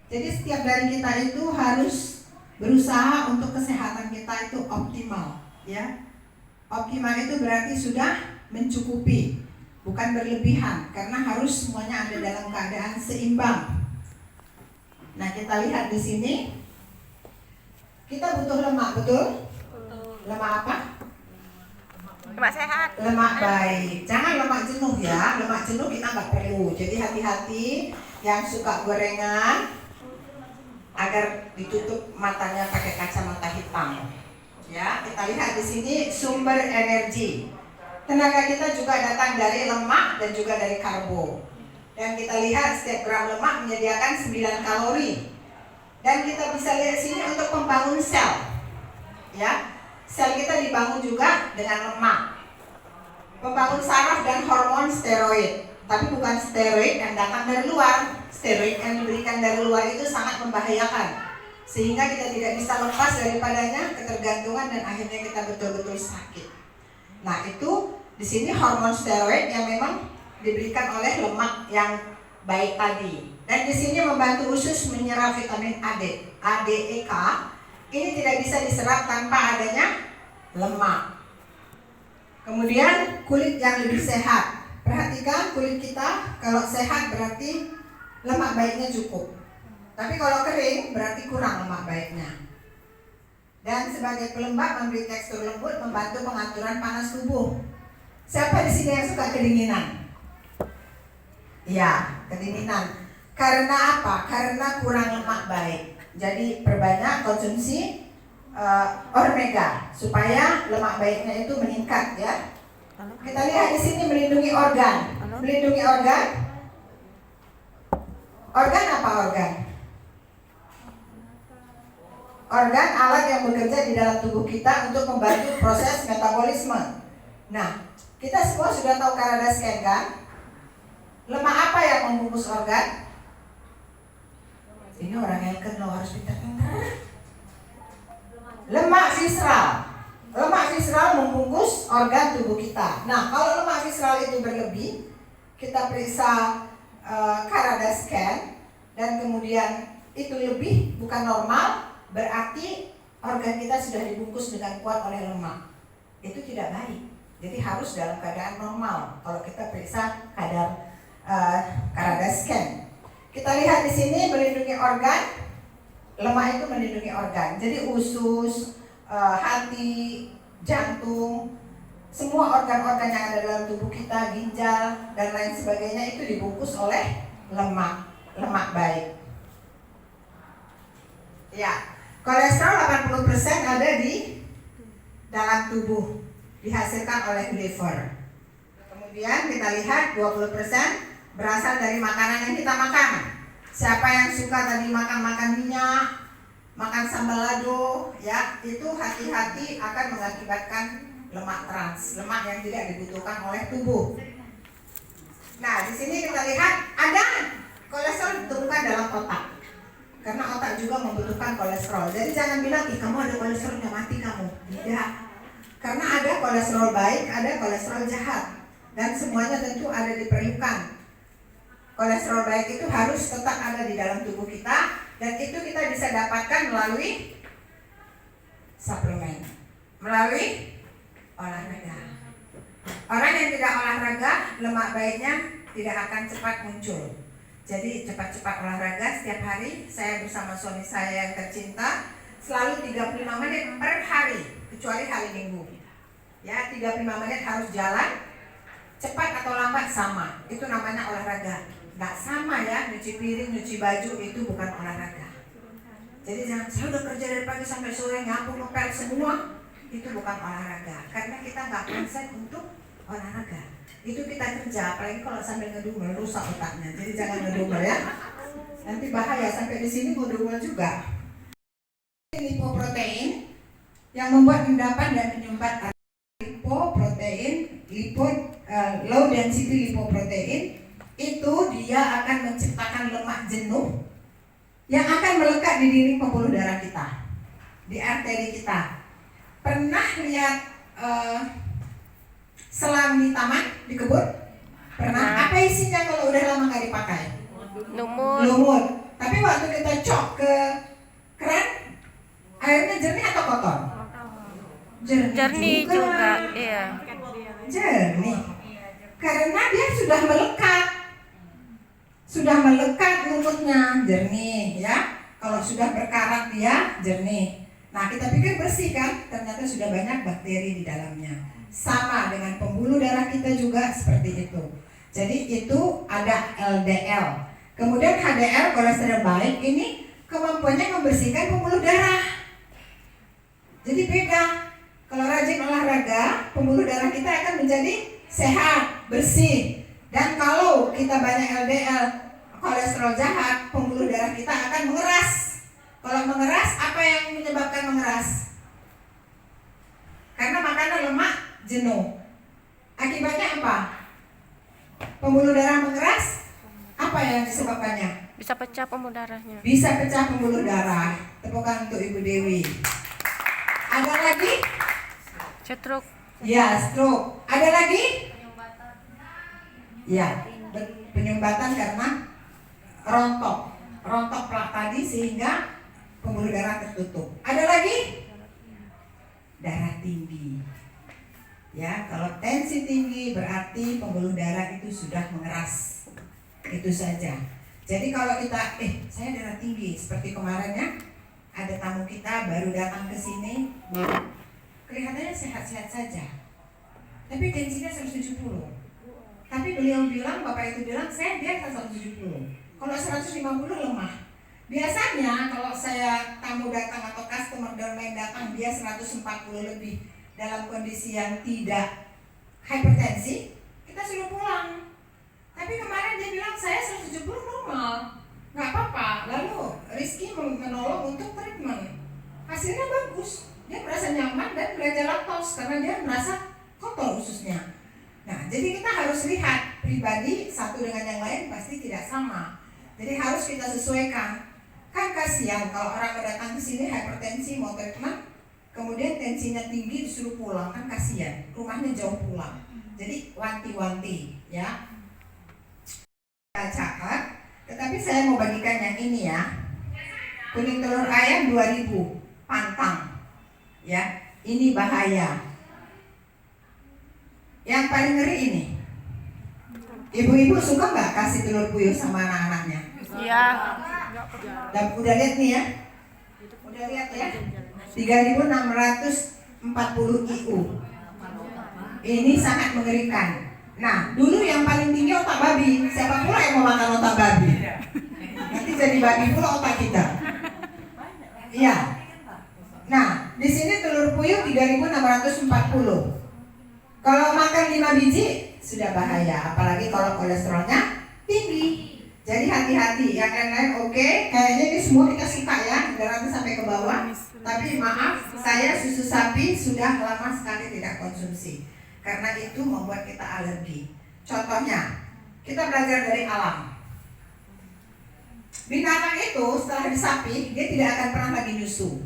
Jadi setiap dari kita itu harus berusaha untuk kesehatan kita itu optimal, ya. Optimal itu berarti sudah mencukupi, bukan berlebihan, karena harus semuanya ada dalam keadaan seimbang. Nah, kita lihat di sini, kita butuh lemak, betul? Lemak apa? Lemak sehat. Lemak baik. Jangan lemak jenuh ya. Lemak jenuh kita nggak perlu. Jadi hati-hati yang suka gorengan, agar ditutup matanya pakai kacamata hitam. Ya, kita lihat di sini sumber energi. Tenaga kita juga datang dari lemak dan juga dari karbo. Dan kita lihat setiap gram lemak menyediakan 9 kalori. Dan kita bisa lihat sini untuk membangun sel. Ya, sel kita dibangun juga dengan lemak. Membangun saraf dan hormon steroid. Tapi bukan steroid yang datang dari luar. Steroid yang diberikan dari luar itu sangat membahayakan, sehingga kita tidak bisa lepas daripadanya, ketergantungan, dan akhirnya kita betul-betul sakit. Nah, itu di sini hormon steroid yang memang diberikan oleh lemak yang baik tadi. Dan di sini membantu usus menyerap vitamin A, D, E, K. Ini tidak bisa diserap tanpa adanya lemak. Kemudian kulit yang lebih sehat. Perhatikan kulit kita, kalau sehat berarti lemak baiknya cukup. Tapi kalau kering berarti kurang lemak baiknya. Dan sebagai pelembab memberi tekstur lembut, membantu pengaturan panas tubuh. Siapa di sini yang suka kedinginan? Ya, kedinginan. Karena apa? Karena kurang lemak baik. Jadi perbanyak konsumsi omega supaya lemak baiknya itu meningkat, ya. Kita lihat di sini melindungi organ. Melindungi organ. Organ apa organ? Organ alat yang bekerja di dalam tubuh kita untuk membantu proses metabolisme. Nah, kita semua sudah tahu Karada Scan kan? Lemak apa yang membungkus organ? Ini orang yang kenal harus pintar-pintar. Lemak visceral. Lemak visceral membungkus organ tubuh kita. Nah, kalau lemak visceral itu berlebih, kita periksa Karada Scan dan kemudian itu lebih bukan normal, berarti organ kita sudah dibungkus dengan kuat oleh lemak. Itu tidak baik. Jadi harus dalam keadaan normal kalau kita periksa kadar Karada Scan. Kita lihat di sini melindungi organ. Lemak itu melindungi organ. Jadi usus, hati, jantung, semua organ-organ yang ada dalam tubuh kita, ginjal dan lain sebagainya itu dibungkus oleh lemak baik. Ya, kolesterol 80% ada di dalam tubuh, dihasilkan oleh liver. Kemudian kita lihat 20% berasal dari makanan yang kita makan. Siapa yang suka tadi makan minyak, makan sambal lado, ya, itu hati-hati akan mengakibatkan lemak trans, lemak yang tidak dibutuhkan oleh tubuh. Nah, di sini kita lihat ada kolesterol ditemukan dalam otak, karena otak juga membutuhkan kolesterol. Jadi jangan bilang, ih kamu ada kolesterolnya mati kamu. Tidak, karena ada kolesterol baik, ada kolesterol jahat, dan semuanya tentu ada diperlukan. Kolesterol baik itu harus tetap ada di dalam tubuh kita, dan itu kita bisa dapatkan melalui suplemen, melalui olahraga. Orang yang tidak olahraga, lemak baiknya tidak akan cepat muncul. Jadi cepat-cepat olahraga setiap hari. Saya bersama suami saya yang tercinta selalu 35 menit per hari, kecuali hari Minggu. Ya, 35 menit harus jalan, cepat atau lambat sama. Itu namanya olahraga. Nggak sama ya, nyuci piring, nyuci baju itu bukan olahraga. Jadi jangan, saya udah kerja dari pagi sampai sore nyapu ngepel semua, itu bukan olahraga. Karena kita nggak konsen untuk olahraga. Itu kita kerja, apalagi kalau sambil ngedumel rusak otaknya. Jadi jangan ngedumel ya. Nanti bahaya, sampai di sini ngedumel juga. Lipoprotein yang membuat endapan dan menyumbat lipoprotein, low density lipoprotein. Itu dia akan menciptakan lemak jenuh yang akan melekat di dinding pembuluh darah kita, di arteri kita. Pernah lihat selang di taman, di kebun? Pernah? Apa isinya kalau udah lama nggak dipakai? Lumut. Lumut. Tapi waktu kita cok ke keran, airnya jernih atau kotor? Jernih juga, iya. Jernih. Karena dia sudah melekat lumpurnya, jernih ya. Kalau sudah berkarat dia jernih. Nah, kita pikir bersih kan? Ternyata sudah banyak bakteri di dalamnya. Sama dengan pembuluh darah kita juga seperti itu. Jadi itu ada LDL. Kemudian HDL, kolesterol baik, ini kemampuannya membersihkan pembuluh darah. Jadi beda. Kalau rajin olahraga, pembuluh darah kita akan menjadi sehat, bersih. Dan kalau kita banyak LDL, kolesterol jahat, pembuluh darah kita akan mengeras. Kalau mengeras, apa yang menyebabkan mengeras? Karena makanan lemak, jenuh. Akibatnya apa? Pembuluh darah mengeras, apa yang disebabkannya? Bisa pecah pembuluh darahnya. Bisa pecah pembuluh darah. Tepukan untuk Ibu Dewi. Ada lagi? Stroke. Ya, stroke. Ada lagi? Ya, penyumbatan karena rontok plak tadi sehingga pembuluh darah tertutup. Ada lagi? Darah tinggi. Ya, kalau tensi tinggi berarti pembuluh darah itu sudah mengeras. Itu saja. Jadi kalau kita, saya darah tinggi seperti kemarin ya, ada tamu kita baru datang ke sini, kelihatannya sehat-sehat saja. Tapi tensinya 170. Tapi beliau bilang, bapak itu bilang, saya di atas 170. Kalau 150 lemah. Biasanya kalau saya tamu datang atau customer domain datang, dia 140 lebih dalam kondisi yang tidak hipertensi, kita suruh pulang. Tapi kemarin dia bilang, saya 170 normal, nggak apa-apa. Lalu Rizky menolong untuk treatment. Hasilnya bagus. Dia merasa nyaman dan belajar laktos karena dia merasa kotor ususnya. Nah, jadi kita harus lihat pribadi satu dengan yang lain pasti tidak sama. Jadi harus kita sesuaikan. Kan kasihan kalau orang datang ke sini hipertensi mau treatment, kemudian tensinya tinggi disuruh pulang, kan kasihan. Rumahnya jauh pulang. Jadi wanti-wanti, ya. Cacat, tetapi saya mau bagikan yang ini ya. Kuning telur ayam 2000, pantang. Ya, ini bahaya. Yang paling ngeri ini, ibu-ibu suka nggak kasih telur puyuh sama anak-anaknya? Iya. Dan udah lihat nih ya, udah lihat ya, 3.640 IU. Ini sangat mengerikan. Nah, dulu yang paling tinggi otak babi. Siapa pula yang mau makan otak babi? Nanti jadi babi pula otak kita. Iya. Nah, di sini telur puyuh 3.640. Kalau makan 5 biji sudah bahaya, apalagi kalau kolesterolnya tinggi. Jadi hati-hati. Yang lain-lain oke. Kayaknya ini semua kita suka ya, nanti sampai ke bawah. Tapi maaf, saya susu sapi sudah lama sekali tidak konsumsi karena itu membuat kita alergi. Contohnya, kita belajar dari alam. Binatang itu setelah disapi, dia tidak akan pernah lagi nyusu.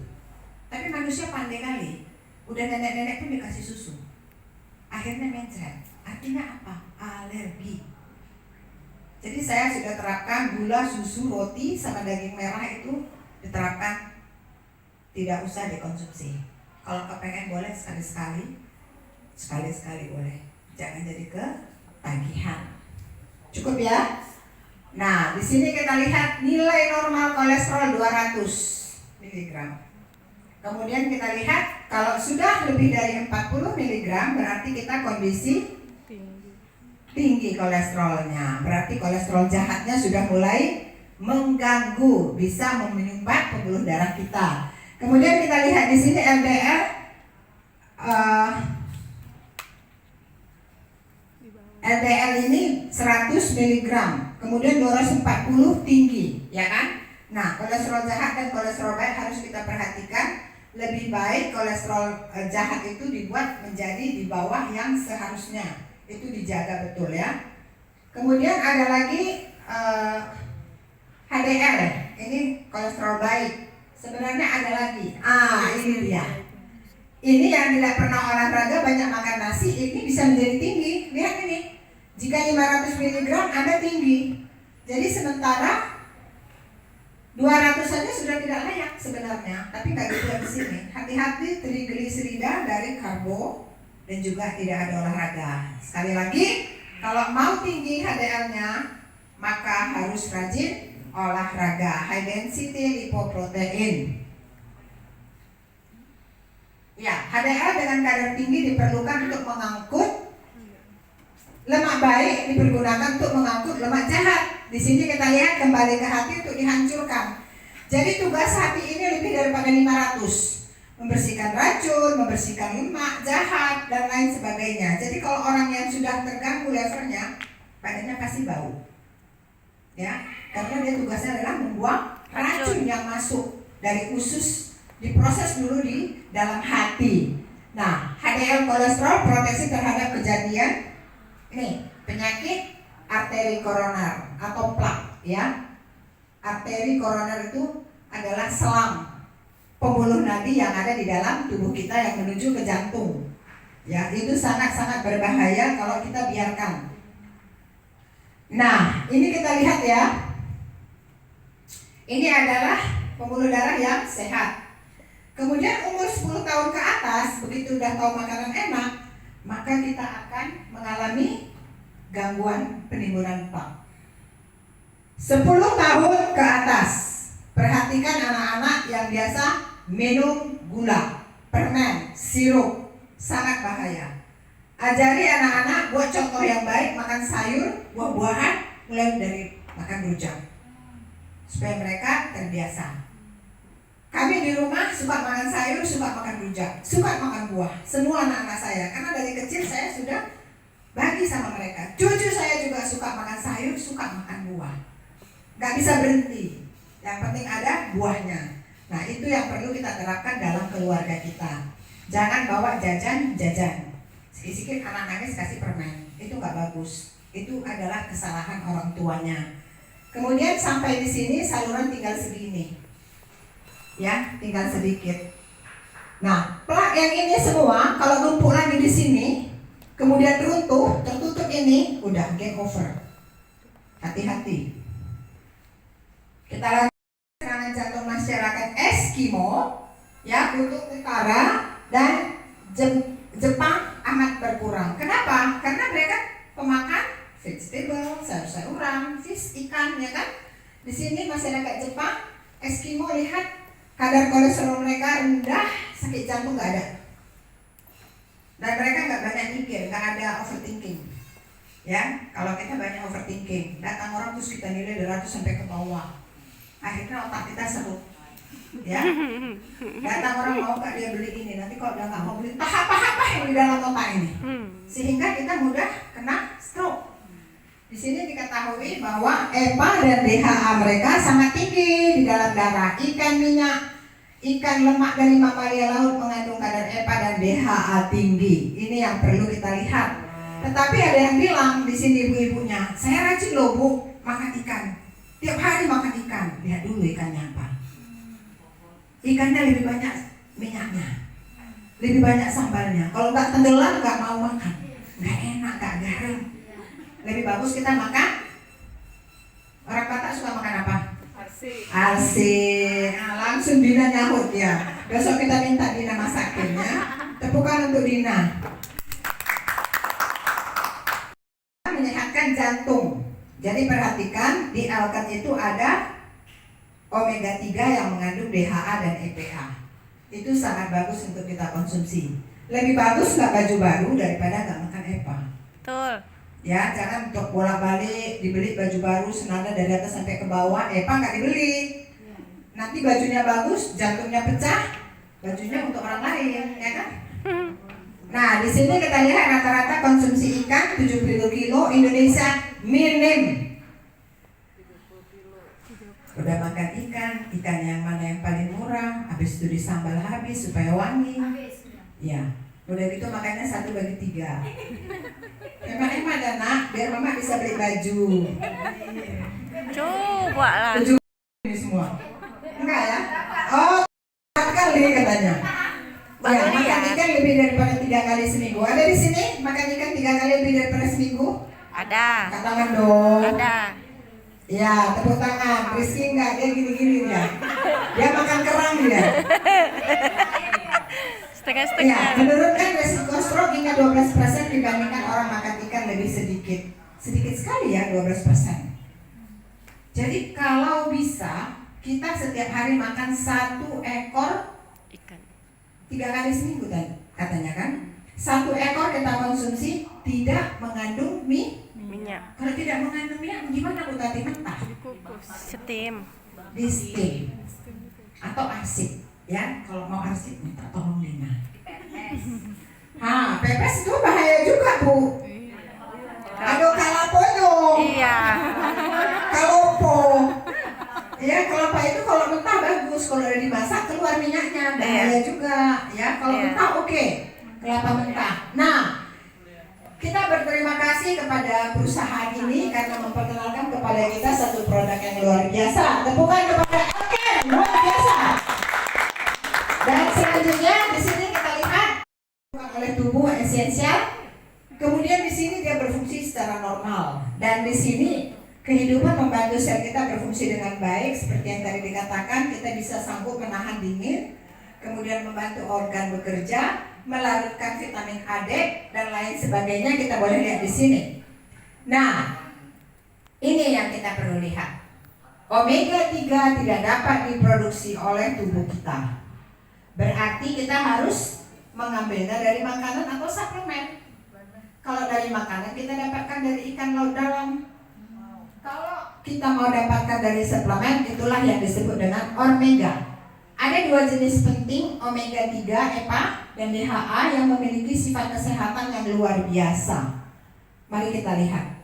Tapi manusia pandai kali. Udah nenek-nenek pun dikasih susu. Akhirnya mencret. Artinya apa? Alergi. Jadi saya sudah terapkan gula, susu, roti, sama daging merah itu diterapkan tidak usah dikonsumsi. Kalau kepengen boleh sekali-sekali, sekali-sekali boleh. Jangan jadi ketagihan. Cukup ya? Nah, di sini kita lihat nilai normal kolesterol 200 mg. Kemudian kita lihat kalau sudah lebih dari 40 mg berarti kita kondisi tinggi kolesterolnya. Berarti kolesterol jahatnya sudah mulai mengganggu, bisa menyumbat pembuluh darah kita. Kemudian kita lihat di sini LDL LDL ini 100 mg, kemudian 240 tinggi, ya kan? Nah, kolesterol jahat dan kolesterol baik harus kita perhatikan. Lebih baik kolesterol jahat itu dibuat menjadi di bawah yang seharusnya. Itu dijaga betul ya. Kemudian ada lagi HDL, ini kolesterol baik. Sebenarnya ada lagi. Ini dia. Ini yang tidak pernah olahraga banyak makan nasi, ini bisa menjadi tinggi. Lihat ini. Jika 500 mg Anda tinggi. Jadi sementara 200 saja sudah tidak layak sebenarnya, tapi nggak gitu di sini. Hati-hati trigliserida dari karbo dan juga tidak ada olahraga. Sekali lagi, kalau mau tinggi HDL-nya, maka harus rajin olahraga. High density lipoprotein. Ya, HDL dengan kadar tinggi diperlukan untuk mengangkut lemak baik, dipergunakan untuk mengangkut lemak jahat. Di sini kita lihat kembali ke hati untuk dihancurkan. Jadi tugas hati ini lebih daripada 500. Membersihkan racun, membersihkan lemak jahat dan lain sebagainya. Jadi kalau orang yang sudah terganggu levernya, badannya pasti bau. Ya, karena dia tugasnya adalah membuang racun yang masuk dari usus, diproses dulu di dalam hati. Nah, HDL kolesterol proteksi terhadap kejadian ini penyakit arteri koroner atau plak, ya. Arteri koroner itu adalah selang pembuluh nadi yang ada di dalam tubuh kita yang menuju ke jantung. Ya, itu sangat-sangat berbahaya kalau kita biarkan. Nah, ini kita lihat ya. Ini adalah pembuluh darah yang sehat. Kemudian umur 10 tahun ke atas, begitu udah tahu makanan enak, maka kita akan mengalami gangguan penimbunan plak. 10 tahun ke atas, perhatikan anak-anak yang biasa minum gula, permen, sirup, sangat bahaya. Ajari anak-anak buat contoh yang baik, makan sayur, buah-buahan, mulai dari makan rujak, supaya mereka terbiasa. Kami di rumah suka makan sayur, suka makan rujak, suka makan buah, semua anak-anak saya, karena dari kecil saya sudah bagi sama mereka. Cucu saya juga suka makan sayur, suka makan buah. Gak bisa berhenti. Yang penting ada buahnya. Nah, itu yang perlu kita terapkan dalam keluarga kita. Jangan bawa jajan-jajan. Sikit-sikit anak nangis kasih permen. Itu gak bagus. Itu adalah kesalahan orang tuanya. Kemudian sampai di sini saluran tinggal segini. Ya, tinggal sedikit. Nah, plak yang ini semua kalau numpuk lagi di sini, kemudian runtuh, tertutup ini, udah game over. Hati-hati. Kita lanjut serangan jantung masyarakat Eskimo, ya, kutub utara dan Jepang amat berkurang. Kenapa? Karena mereka pemakan vegetable, sayur-sayuran, fish, ikan, ya kan? Di sini masyarakat Jepang Eskimo lihat kadar kolesterol mereka rendah, sakit jantung nggak ada. Dan mereka nggak banyak mikir, nggak ada overthinking. Ya, kalau kita banyak overthinking, datang orang terus kita nilai dari atas sampai ke bawah. Akhirnya otak kita serut. Ya, datang orang mau nggak dia beli ini, nanti kalau dia nggak mau beli, apa yang di dalam otak ini, sehingga kita mudah kena stroke. Di sini diketahui bahwa EPA dan DHA mereka sangat tinggi di dalam darah. Ikan minyak, ikan lemak dari mamalia laut mengandung kadar EPA dan DHA tinggi. Ini yang perlu kita lihat. Tetapi ada yang bilang di sini ibu-ibunya, saya rajin loh bu makan ikan. Tiap hari makan ikan. Lihat dulu ikannya apa. Ikannya lebih banyak minyaknya, lebih banyak sambalnya. Kalau nggak tenggelam nggak mau makan, nggak enak, nggak garam. Lebih bagus kita makan. Orang Batak suka makan apa? Arsik. Nah, langsung Dina nyahut ya. Besok kita minta Dina masakin ya. Tepukan untuk Dina. Menyehatkan jantung. Jadi perhatikan di alkat itu ada omega 3 yang mengandung DHA dan EPA. Itu sangat bagus untuk kita konsumsi. Lebih bagus nggak baju baru daripada nggak makan EPA. Betul. Ya, jangan untuk bolak-balik dibeli baju baru senada dari atas sampai ke bawah, EPA nggak dibeli. Nanti bajunya bagus, jantungnya pecah, bajunya untuk orang lain, ya kan? Nah, di sini kita lihat rata-rata konsumsi ikan 70 kilo, Indonesia minim. Udah makan ikan yang mana yang paling murah, habis itu disambal habis supaya wangi. Ya, udah gitu makannya 1/3. Hemat-hemat ya nak, biar mama bisa beli baju. Coba lah. Baju ini semua. Enggak ya? Oh, 4 kali katanya. Ya, makan ikan lebih daripada 3 kali seminggu. Ada di sini makan ikan 3 kali lebih daripada seminggu? Ada. Katakan dong. Ada. Ya, tepuk tangan. Rizky enggak, dia gini-gini dia. Dia makan kerang dia. Setengah-setengah. Ya, menurunkan resiko stroke hingga 12% dibandingkan orang makan ikan lebih sedikit. Sedikit sekali ya, 12%. Jadi kalau bisa, kita setiap hari makan 1 ekor Ikan. 3 kali seminggu katanya kan. 1 ekor kita konsumsi tidak mengandung Minyak. Kalau tidak mengandung minyak, gimana Bu Tati? Mentah? Dikukus. Steam. Di steam atau arsip ya. Kalau mau arsip minta tolong Dina. Pepes itu bahaya juga Bu. Aduh kalaponya. Iya. Kalopo. Ya kelapa itu kalau mentah bagus, kalau udah dimasak keluar minyaknya bahaya juga ya. Kalau mentah oke. Kelapa mentah. Nah, kita berterima kasih kepada perusahaan ini karena memperkenalkan kepada kita satu produk yang luar biasa. Tepukan kepada Elken, luar biasa. Dan selanjutnya di sini kita lihat oleh tubuh esensial. Kemudian di sini dia berfungsi secara normal. Dan di sini kehidupan membantu sel kita berfungsi dengan baik. Seperti yang tadi dikatakan, kita bisa sanggup menahan dingin, kemudian membantu organ bekerja, melarutkan vitamin A, D, dan lain sebagainya. Kita boleh lihat di sini. Nah, ini yang kita perlu lihat. Omega 3 tidak dapat diproduksi oleh tubuh kita. Berarti kita harus mengambilnya dari makanan atau suplemen. Kalau dari makanan kita dapatkan dari ikan laut dalam. Kalau kita mau dapatkan dari suplemen, itulah yang disebut dengan omega. Ada 2 jenis penting, omega 3, EPA, dan DHA yang memiliki sifat kesehatan yang luar biasa. Mari kita lihat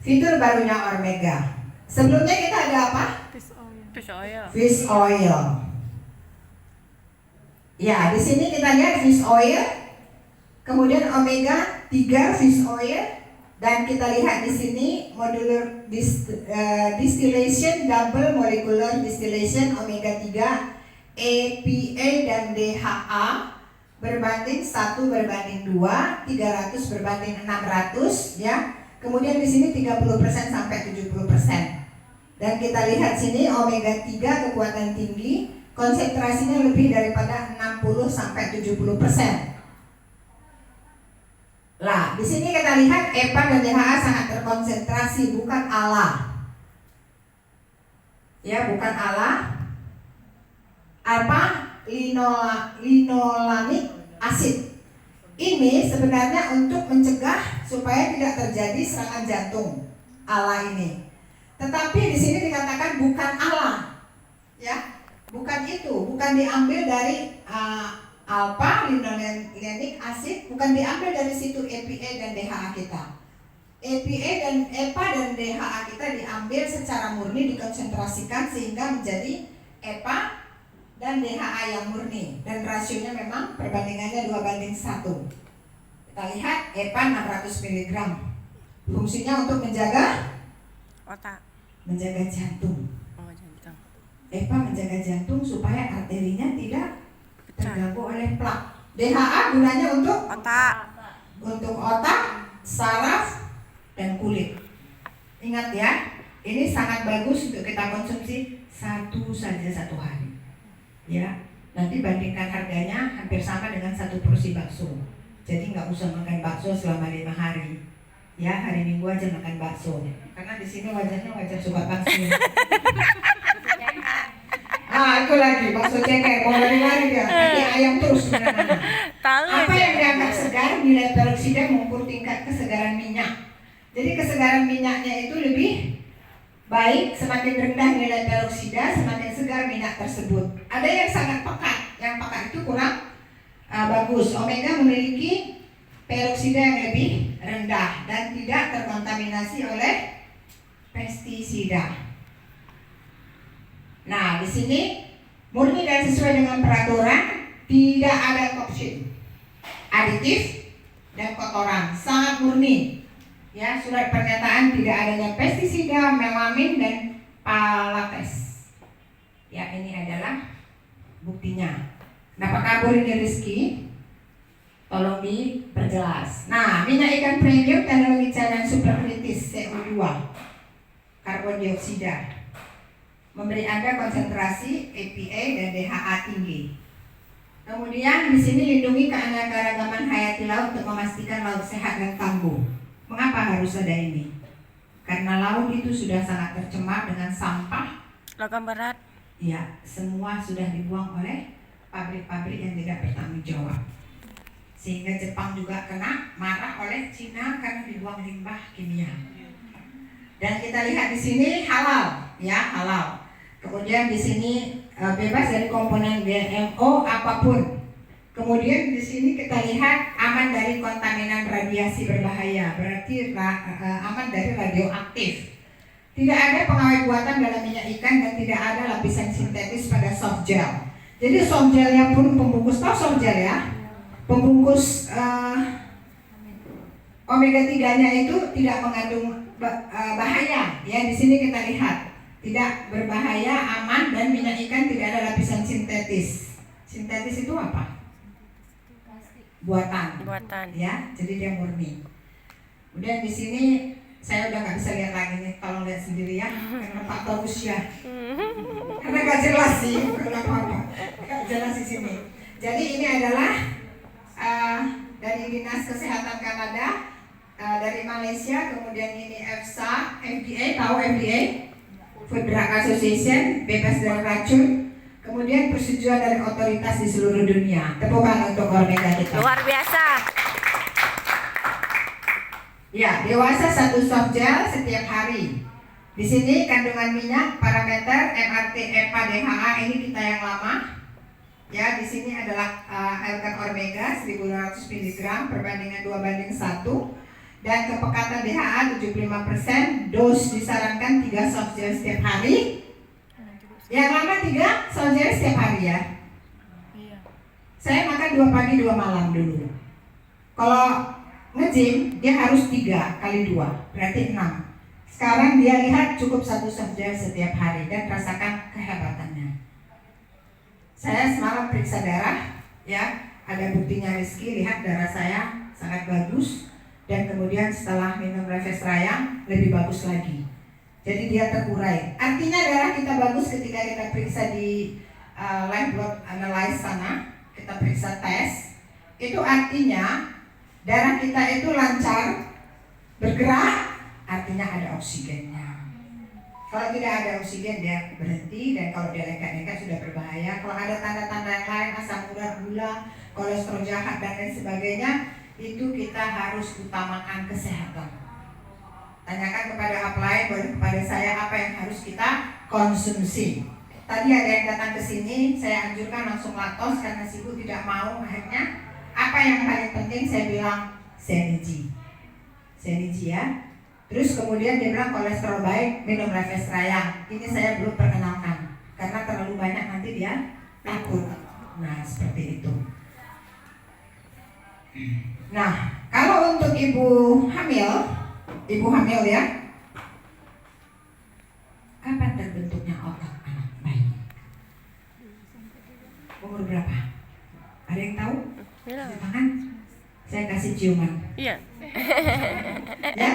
fitur barunya omega. Sebelumnya kita ada apa? Fish oil. Fish oil. Ya, di sini kita lihat fish oil. Kemudian omega 3 fish oil, dan kita lihat di sini modular distillation, double molecular distillation omega 3 EPA dan DHA berbanding 1 berbanding 2, 300 berbanding 600 ya. Kemudian di sini 30% sampai 70%. Dan kita lihat sini omega 3 kekuatan tinggi, konsentrasinya lebih daripada 60 sampai 70%. Lah, di sini kita lihat EPA dan DHA sangat terkonsentrasi, bukan Allah. Ya, bukan Allah. Apa? Linolanic acid. Ini sebenarnya untuk mencegah supaya tidak terjadi serangan jantung. Allah ini. Tetapi di sini dikatakan bukan Allah. Ya, bukan itu, bukan diambil dari alpha linolenic acid, bukan diambil dari situ EPA dan DHA kita. EPA dan EPA dan DHA kita diambil secara murni, dikonsentrasikan sehingga menjadi EPA dan DHA yang murni, dan rasionya memang perbandingannya 2:1. Kita lihat EPA 600 mg. Fungsinya untuk menjaga Otak. menjaga jantung. Oh, jantung. EPA menjaga jantung supaya arterinya tidak terganggu oleh plak. DHA gunanya untuk otak, saraf, dan kulit. Ingat ya, ini sangat bagus untuk kita konsumsi satu saja satu hari. Ya, nanti bandingkan harganya hampir sama dengan 1 porsi bakso. Jadi nggak usah makan bakso selama 5 hari. Ya, hari Minggu aja makan bakso. Karena di sini wajahnya wajah suka bakso. Itu lagi bakso ceker, mau lari-lari dia, kaki ayam terus. Tahu Apa aja. yang dianggap segar, nilai peroksida mengukur tingkat kesegaran minyak. Jadi kesegaran minyaknya itu lebih baik, semakin rendah nilai peroksida, semakin segar minyak tersebut. Ada yang sangat pekat, yang pekat itu kurang bagus. Omega memiliki peroksida yang lebih rendah dan tidak terkontaminasi oleh pestisida. Nah, di sini murni dan sesuai dengan peraturan, tidak ada toksin, aditif, dan kotoran, sangat murni. Ya, surat pernyataan tidak adanya pestisida, melamin, dan palates. Ya, ini adalah buktinya. Kenapa kabur ini Rizky? Tolong diperjelas. Nah, minyak ikan premium teknologi cairan superkritis CO2. karbon dioksida, memberi Anda konsentrasi EPA dan DHA tinggi. Kemudian di sini lindungi keanekaragaman hayati laut untuk memastikan laut sehat dan tangguh. Mengapa harus ada ini? Karena laut itu sudah sangat tercemar dengan sampah. Logam berat. Ya, semua sudah dibuang oleh pabrik-pabrik yang tidak bertanggung jawab. Sehingga Jepang juga kena marah oleh Cina karena dibuang limbah kimia. Dan kita lihat di sini halal, ya halal. Kemudian di sini bebas dari komponen GMO apapun. Kemudian di sini kita lihat aman dari kontaminan radiasi berbahaya, berarti aman dari radioaktif. Tidak ada pengawet buatan dalam minyak ikan dan tidak ada lapisan sintetis pada soft gel. Jadi soft gelnya pun pembungkus, tahu soft gel ya? Pembungkus omega 3-nya itu tidak mengandung bahaya. Ya, di sini kita lihat tidak berbahaya, aman, dan minyak ikan tidak ada lapisan sintetis. Sintetis itu apa? Buatan. Ya, jadi dia murni. Kemudian di sini saya udah nggak bisa lihat lagi nih, tolong lihat sendiri ya, karena Pak Taurus ya. Karena nggak jelas sih, bukan apa-apa, nggak jelas di sini. Jadi ini adalah dari Dinas Kesehatan Kanada, dari Malaysia, kemudian ini EFSA, FDA, tahu FDA? Food Drug Association, bebas dari racun, kemudian persetujuan dari otoritas di seluruh dunia. Tepuk tangan untuk Omega kita. Luar biasa. Ya, dewasa 1 soft gel setiap hari. Di sini kandungan minyak, parameter, MRT, EPA, DHA ini kita yang lama. Ya, di sini adalah L-kan Omega 1200 mg perbandingan 2:1. Dan kepekatan DHA 75%, dos disarankan 3 soft gel setiap hari. Yang lama 3 soft gel setiap hari ya. Saya makan 2 pagi 2 malam dulu. Kalau nge-gym dia harus 3 kali 2, berarti 6. Sekarang dia lihat cukup 1 soft gel setiap hari dan rasakan kehebatannya. Saya semalam periksa darah, ya, ada buktinya Rizky, lihat darah saya sangat bagus. Dan kemudian setelah minum Refresh Rayang lebih bagus lagi. Jadi dia terurai. Artinya darah kita bagus ketika kita periksa di live blood analyze sana, kita periksa tes. Itu artinya darah kita itu lancar, bergerak, artinya ada oksigennya. Kalau tidak ada oksigen dia berhenti, dan kalau dia lengket-lengket sudah berbahaya. Kalau ada tanda-tanda yang lain, asam urat, gula, kolesterol jahat dan lain sebagainya, itu kita harus utamakan kesehatan. Tanyakan kepada upline, boleh kepada saya apa yang harus kita konsumsi. Tadi ada yang datang ke sini, saya anjurkan langsung laktos karena si ibu tidak mau. Akhirnya apa yang paling penting saya bilang Seniji ya. Terus kemudian dia bilang kolesterol baik, minum Refresh Rayang. Ini saya belum perkenalkan karena terlalu banyak nanti dia takut. Nah seperti itu. Nah, kalau untuk ibu hamil ya, kapan terbentuknya otak anak bayi? Umur berapa? Ada yang tahu? Di tangan? Saya kasih ciuman. Iya. Ya?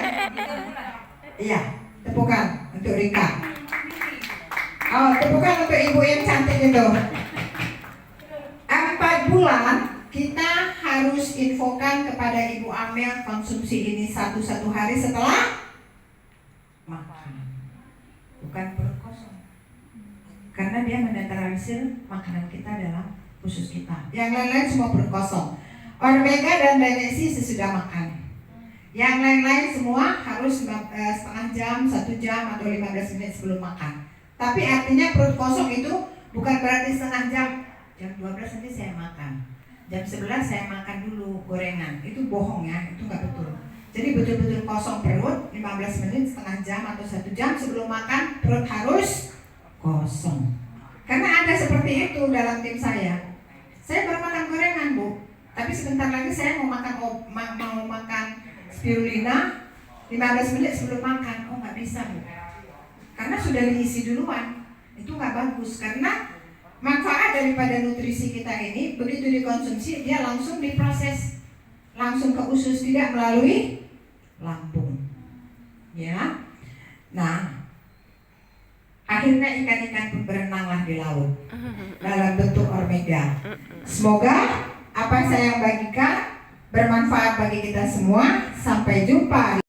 Iya, tepukan untuk Rika. Oh, tepukan untuk ibu yang cantik itu. 4 bulan kita harus infokan kepada ibu hamil konsumsi ini satu hari setelah makan, bukan perut kosong, karena dia menetralisir makanan kita dalam usus kita. Yang lain-lain semua perut kosong. Omega dan magnesium sesudah makan. Yang lain-lain semua harus setengah jam, 1 jam atau 15 menit sebelum makan. Tapi artinya perut kosong itu bukan berarti setengah jam. Jam 12 nanti saya makan. Jam 11 saya makan dulu gorengan. Itu bohong ya, itu nggak betul. Jadi betul-betul kosong perut 15 menit, setengah jam atau 1 jam sebelum makan, perut harus kosong. Karena ada seperti itu dalam tim saya. Saya baru makan gorengan, Bu. Tapi sebentar lagi saya mau makan spirulina 15 menit sebelum makan. Oh, nggak bisa, Bu. Karena sudah diisi duluan. Itu nggak bagus karena manfaat daripada nutrisi kita ini begitu dikonsumsi dia langsung diproses, langsung ke usus, tidak melalui lambung. Ya. Nah, Akhirnya ikan-ikan pun berenanglah di laut dalam bentuk omega. Semoga apa yang saya bagikan bermanfaat bagi kita semua. Sampai jumpa.